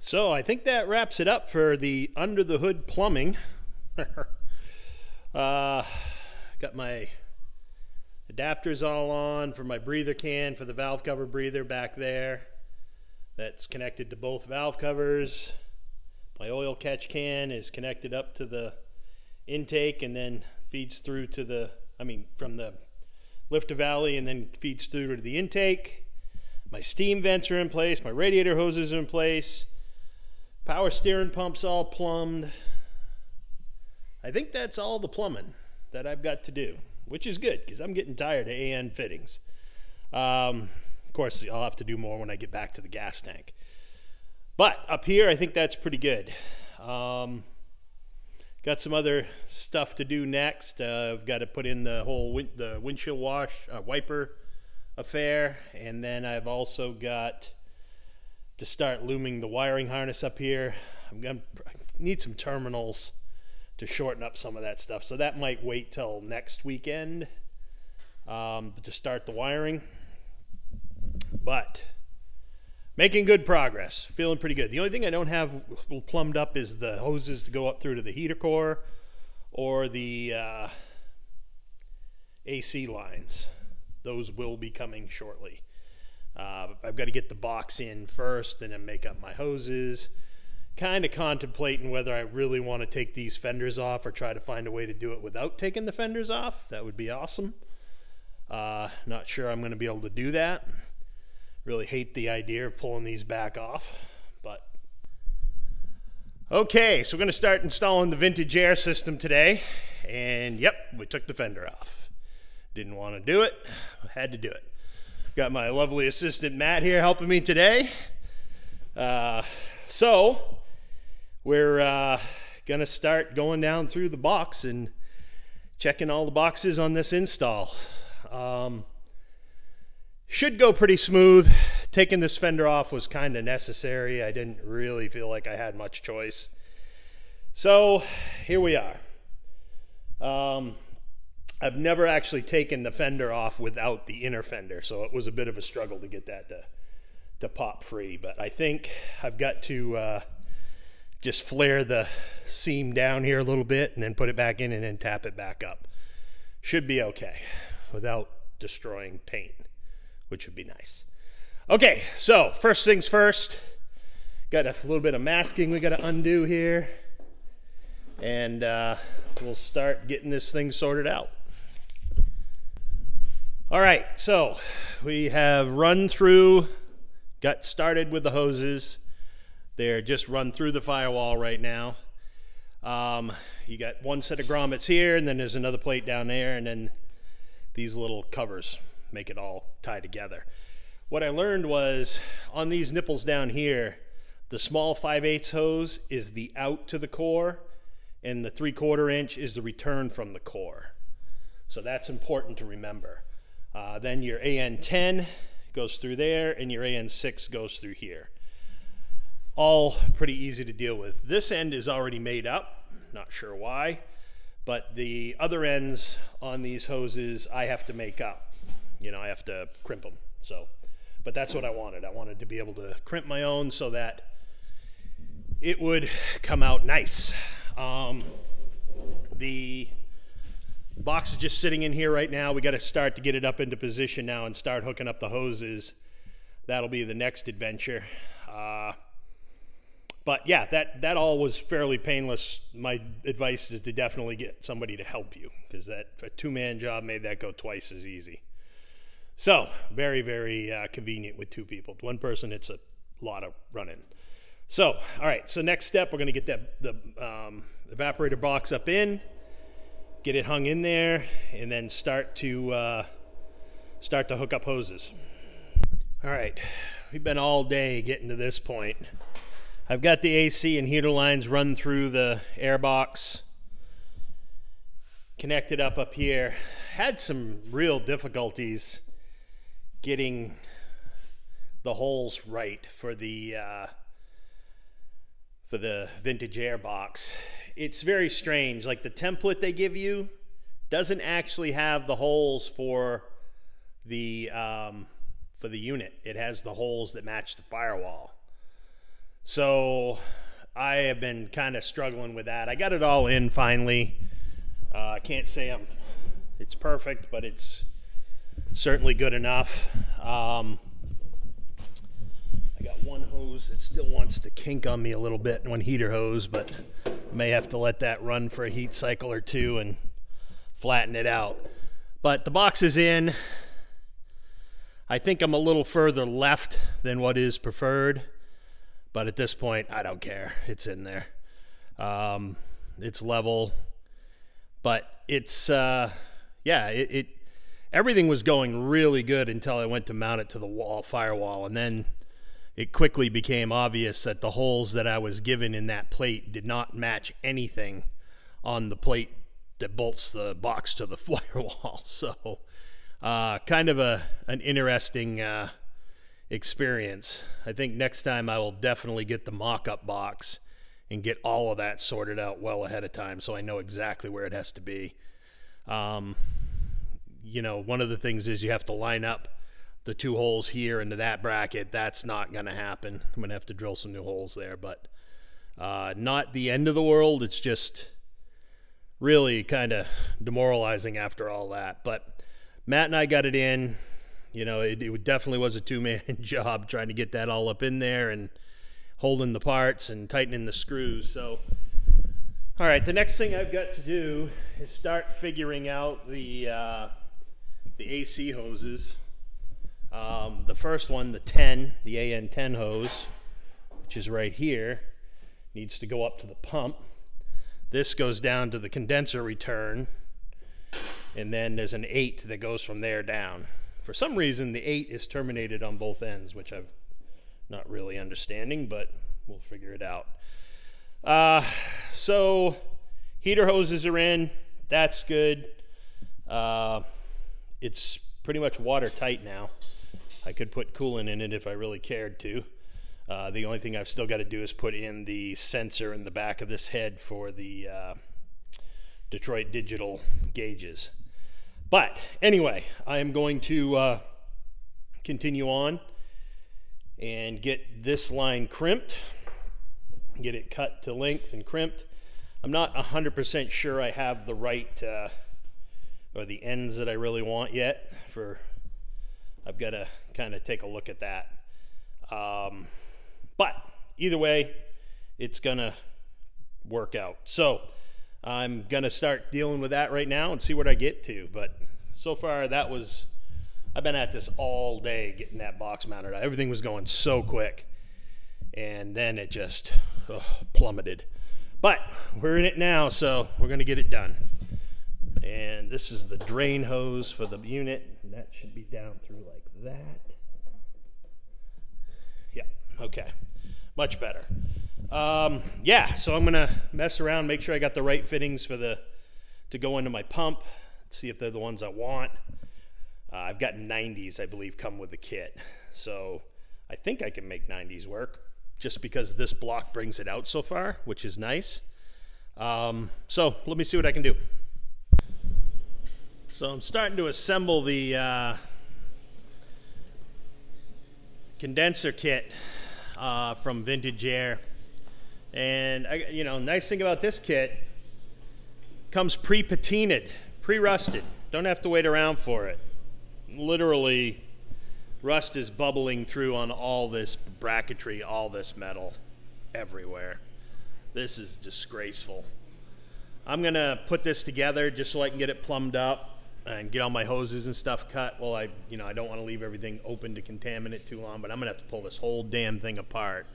So I think that wraps it up for the under the hood plumbing. Got my adapters all on for my breather can for the valve cover breather back there. That's connected to both valve covers. My oil catch can is connected up to the intake and then feeds through to the, from the lifter valley and then feeds through to the intake. My steam vents are in place. My radiator hoses are in place. Power steering pump's all plumbed. I think that's all the plumbing that I've got to do, which is good because I'm getting tired of AN fittings. Of course, I'll have to do more when I get back to the gas tank. But up here, I think that's pretty good. Got some other stuff to do next. I've got to put in the whole the windshield wiper affair, and then I've also got to start looming the wiring harness up here. I need some terminals to shorten up some of that stuff, so that might wait till next weekend to start the wiring. But making good progress, feeling pretty good. The only thing I don't have plumbed up is the hoses to go up through to the heater core or the AC lines. Those will be coming shortly. I've got to get the box in first and then make up my hoses. Kind of contemplating whether I really want to take these fenders off or try to find a way to do it without taking the fenders off. That would be awesome. Not sure I'm going to be able to do that. Really hate the idea of pulling these back off, but okay, so we're going to start installing the Vintage Air system today, and yep, we took the fender off. Didn't want to do it, had to do it. Got my lovely assistant Matt here helping me today. So we're gonna start going down through the box and checking all the boxes on this install. Should go pretty smooth. Taking this fender off was kind of necessary. I didn't really feel like I had much choice. So here we are. I've never actually taken the fender off without the inner fender, so it was a bit of a struggle to get that to pop free. But I think I've got to just flare the seam down here a little bit and then put it back in and then tap it back up. Should be okay without destroying paint, which would be nice. Okay, so first things first, got a little bit of masking we got to undo here, and we'll start getting this thing sorted out. All right, so we have got started with the hoses. They're just run through the firewall right now. You got one set of grommets here, and then there's another plate down there, and then these little covers make it all tie together. What I learned was on these nipples down here, the small 5/8 hose is the out to the core, and the 3/4 inch is the return from the core. So that's important to remember. Then your AN10 goes through there, and your AN6 goes through here. All pretty easy to deal with. This end is already made up, not sure why, but the other ends on these hoses I have to make up. You know, I have to crimp them. So, but that's what I wanted. I wanted to be able to crimp my own so that it would come out nice. The box is just sitting in here right now. We got to start to get it up into position now and start hooking up the hoses. That'll be the next adventure. But yeah, that all was fairly painless. My advice is to definitely get somebody to help you, because that a two-man job made that go twice as easy. So very, very convenient with two people. One person, it's a lot of running. So all right, so next step, we're going to get the evaporator box up in, get it hung in there, and then start to hook up hoses. All right, we've been all day getting to this point. I've got the AC and heater lines run through the air box, connected up here. Had some real difficulties getting the holes right for the Vintage Air box. It's very strange. Like the template they give you doesn't actually have the holes for the unit. It has the holes that match the firewall. So I have been kind of struggling with that. I got it all in finally. I can't say it's perfect, but it's certainly good enough. I got one hose that still wants to kink on me a little bit, one heater hose, but I may have to let that run for a heat cycle or two and flatten it out. But the box is in. I think I'm a little further left than what is preferred, but at this point I don't care. It's in there. It's level, but it's everything was going really good until I went to mount it to the firewall, and then it quickly became obvious that the holes that I was given in that plate did not match anything on the plate that bolts the box to the firewall. So kind of an interesting experience. I think next time I will definitely get the mock-up box and get all of that sorted out well ahead of time so I know exactly where it has to be. You know, one of the things is you have to line up the two holes here into that bracket. That's not going to happen. I'm going to have to drill some new holes there, but not the end of the world. It's just really kind of demoralizing after all that. But Matt and I got it in. You know, it definitely was a two-man job trying to get that all up in there and holding the parts and tightening the screws. So, all right, the next thing I've got to do is start figuring out the AC hoses. The first one, the AN10 hose, which is right here, needs to go up to the pump. This goes down to the condenser return, and then there's an 8 that goes from there down. For some reason, the 8 is terminated on both ends, which I'm not really understanding, but we'll figure it out. So heater hoses are in. That's good. It's pretty much watertight now. I could put coolant in it if I really cared to. The only thing I've still got to do is put in the sensor in the back of this head for the Detroit Digital gauges. But anyway, I am going to continue on and get this line crimped, get it cut to length and crimped. I'm not 100% sure I have the right or the ends that I really want yet. I've got to kind of take a look at that. But either way, it's gonna work out. So I'm gonna start dealing with that right now and see what I get to. But so far I've been at this all day getting that box mounted. Everything was going so quick, and then it just plummeted. But we're in it now, so we're gonna get it done. And this is the drain hose for the unit. That should be down through like that. Yeah, okay, much better. Yeah, so I'm gonna mess around, make sure I got the right fittings to go into my pump, see if they're the ones I want. I've got 90s, I believe, come with the kit. So I think I can make 90s work just because this block brings it out so far, which is nice. So let me see what I can do. So I'm starting to assemble the condenser kit from Vintage Air. And nice thing about this kit, comes pre-patinaed, pre-rusted. Don't have to wait around for it. Literally, rust is bubbling through on all this bracketry, all this metal, everywhere. This is disgraceful. I'm gonna put this together just so I can get it plumbed up and get all my hoses and stuff cut. Well, I don't want to leave everything open to contaminate too long, but I'm gonna have to pull this whole damn thing apart,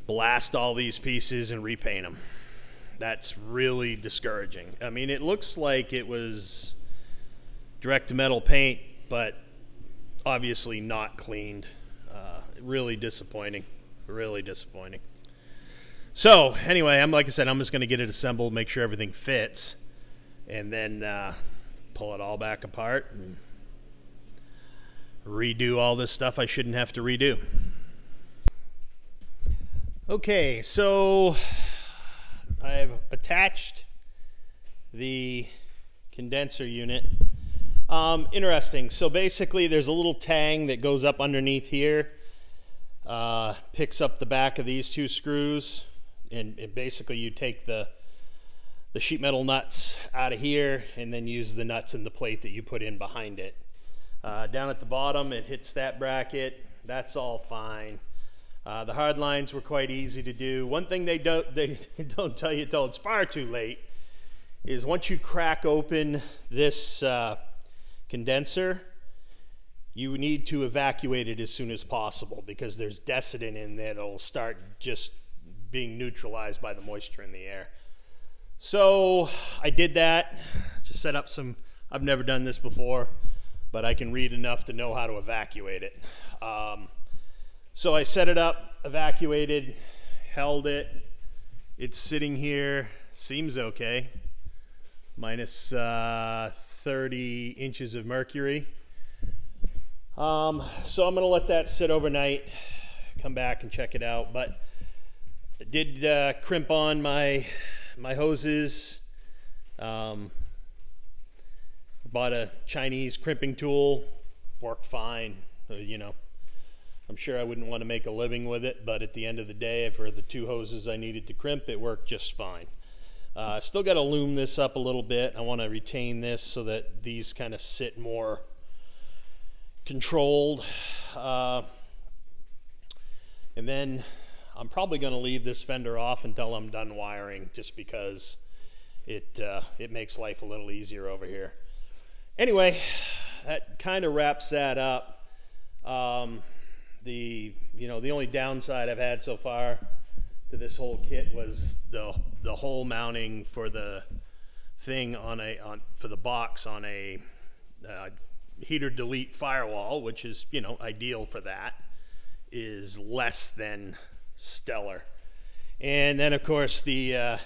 blast all these pieces, and repaint them. That's really discouraging. I mean, it looks like it was direct metal paint, but obviously not cleaned. Really disappointing. Really disappointing. So anyway, like I said, I'm just going to get it assembled, make sure everything fits, and then pull it all back apart and redo all this stuff I shouldn't have to redo. Okay, so I've attached the condenser unit. Interesting. So basically there's a little tang that goes up underneath here. picks up the back of these two screws, and basically you take the sheet metal nuts out of here and then use the nuts in the plate that you put in behind it. Down at the bottom, it hits that bracket. That's all fine. The hard lines were quite easy to do. One thing they don't tell you till it's far too late is once you crack open this condenser, you need to evacuate it as soon as possible, because there's desiccant in there that'll start just being neutralized by the moisture in the air. So I did that, just set up some, I've never done this before, but I can read enough to know how to evacuate it. So I set it up, evacuated, held it. It's sitting here, seems okay. Minus 30 inches of mercury. So I'm gonna let that sit overnight, come back and check it out. But I did crimp on my hoses. Bought a Chinese crimping tool, worked fine. You know, I'm sure I wouldn't want to make a living with it, but at the end of the day, for the two hoses I needed to crimp, it worked just fine. Still got to loom this up a little bit. I want to retain this so that these kind of sit more controlled. And then I'm probably going to leave this fender off until I'm done wiring, just because it makes life a little easier over here. Anyway, that kind of wraps that up. The only downside I've had so far to this whole kit was the hole mounting for the thing for the box on a heater delete firewall, which is, you know, ideal for that, is less than stellar. And then of course the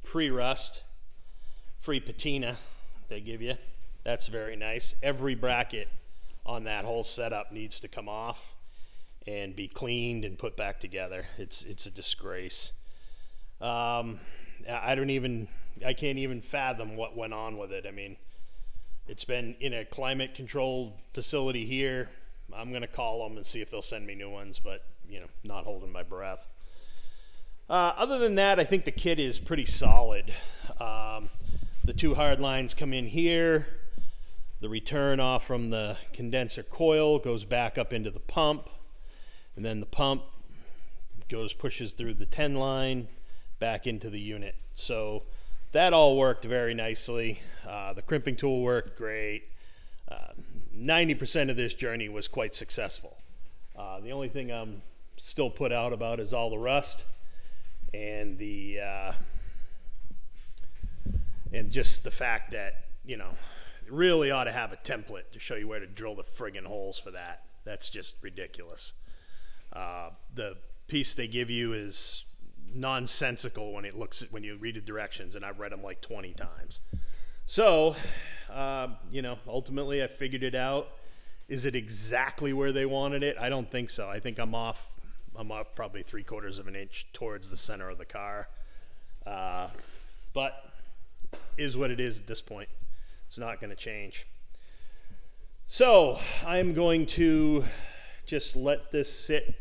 pre-rust free patina they give you, that's very nice. Every bracket on that whole setup needs to come off and be cleaned and put back together. It's a disgrace. I can't even fathom what went on with it. I mean, it's been in a climate controlled facility here. I'm gonna call them and see if they'll send me new ones, but you know, not holding my breath. Other than that, I think the kit is pretty solid. The two hard lines come in here. The return off from the condenser coil goes back up into the pump, and then the pump pushes through the 10 line back into the unit. So that all worked very nicely. The crimping tool worked great. 90% of this journey was quite successful. The only thing I'm still put out about is all the rust and and just the fact that, you know, really ought to have a template to show you where to drill the friggin' holes for that. That's just ridiculous. The piece they give you is nonsensical when you read the directions, and I've read them like 20 times. So, you know, ultimately I figured it out. Is it exactly where they wanted it? I don't think so. I think I'm off probably 3/4 of an inch towards the center of the car. But is what it is at this point. It's not going to change. So I'm going to just let this sit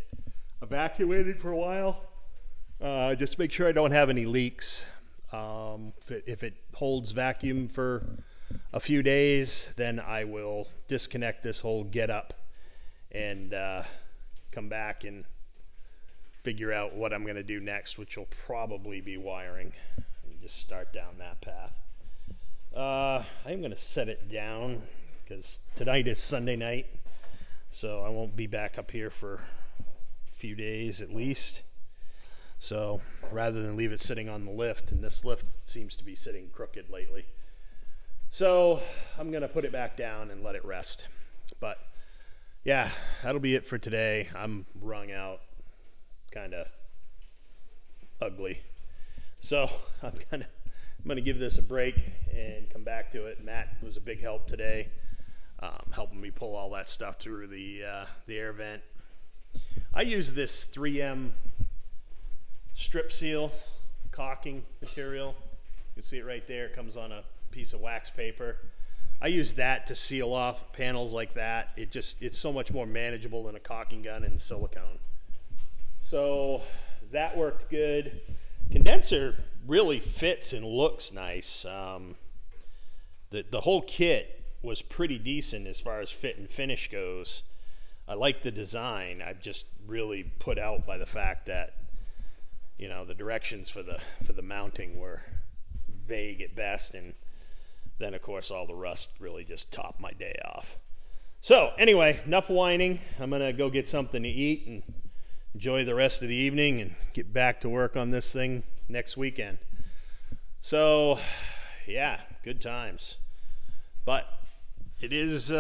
evacuated for a while. Just make sure I don't have any leaks. If it holds vacuum for a few days, then I will disconnect this whole getup and come back and figure out what I'm going to do next, which will probably be wiring. And just start down that path. I'm going to set it down because tonight is Sunday night, so I won't be back up here for a few days at least. So rather than leave it sitting on the lift, and this lift seems to be sitting crooked lately, so I'm going to put it back down and let it rest. But yeah, that'll be it for today. I'm wrung out, kind of ugly, so I'm going to give this a break and come back to it. Matt was a big help today, helping me pull all that stuff through the air vent. I use this 3M strip seal caulking material. You can see it right there. It comes on a piece of wax paper. I use that to seal off panels like that. It's so much more manageable than a caulking gun and silicone. So that worked good. Condenser really fits and looks nice. The whole kit was pretty decent as far as fit and finish goes. I like the design. I'm just really put out by the fact that, you know, the directions for the mounting were vague at best, and then of course all the rust really just topped my day off. So anyway, enough whining. I'm gonna go get something to eat and enjoy the rest of the evening and get back to work on this thing next weekend. So yeah, good times. But it is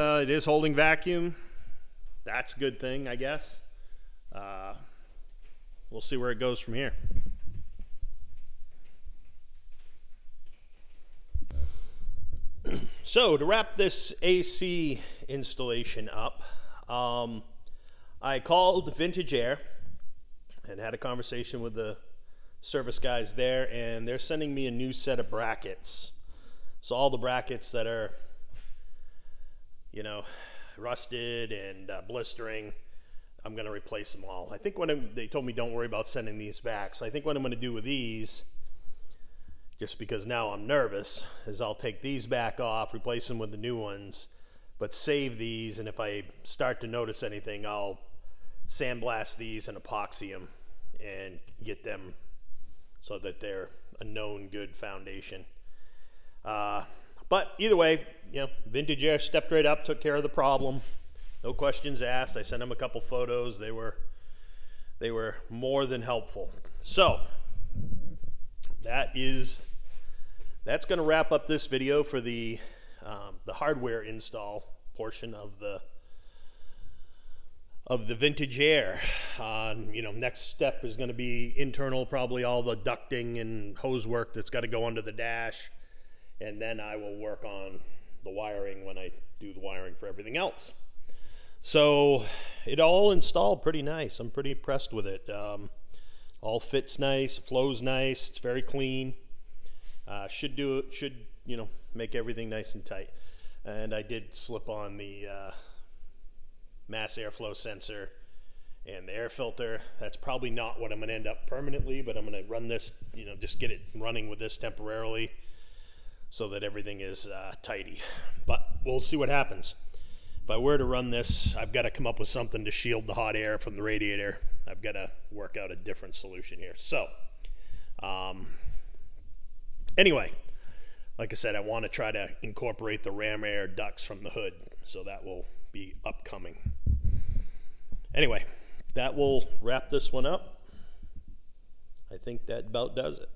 holding vacuum. That's a good thing, I guess. We'll see where it goes from here. So to wrap this AC installation up, I called Vintage Air and had a conversation with the service guys there, and they're sending me a new set of brackets. So all the brackets that are, you know, rusted and blistering, I'm going to replace them all. I think they told me don't worry about sending these back. So I think what I'm going to do with these, just because now I'm nervous, is I'll take these back off, replace them with the new ones, but save these, and if I start to notice anything, I'll sandblast these and epoxy them and get them so that they're a known good foundation. But either way, you know, Vintage Air stepped right up, took care of the problem. No questions asked. I sent them a couple photos. They were more than helpful. So that's going to wrap up this video for the hardware install portion of the Vintage Air. You know, next step is going to be internal, probably all the ducting and hose work that's got to go under the dash, and then I will work on the wiring when I do the wiring for everything else. So it all installed pretty nice. I'm pretty impressed with it. All fits nice, flows nice, it's very clean. Should you know, make everything nice and tight. And I did slip on the mass airflow sensor and the air filter. That's probably not what I'm going to end up permanently, but I'm going to run this, you know, just get it running with this temporarily so that everything is tidy. But we'll see what happens. If I were to run this, I've got to come up with something to shield the hot air from the radiator. I've got to work out a different solution here. So anyway, like I said, I want to try to incorporate the ram air ducts from the hood, so that will be upcoming. Anyway, that will wrap this one up. I think that about does it.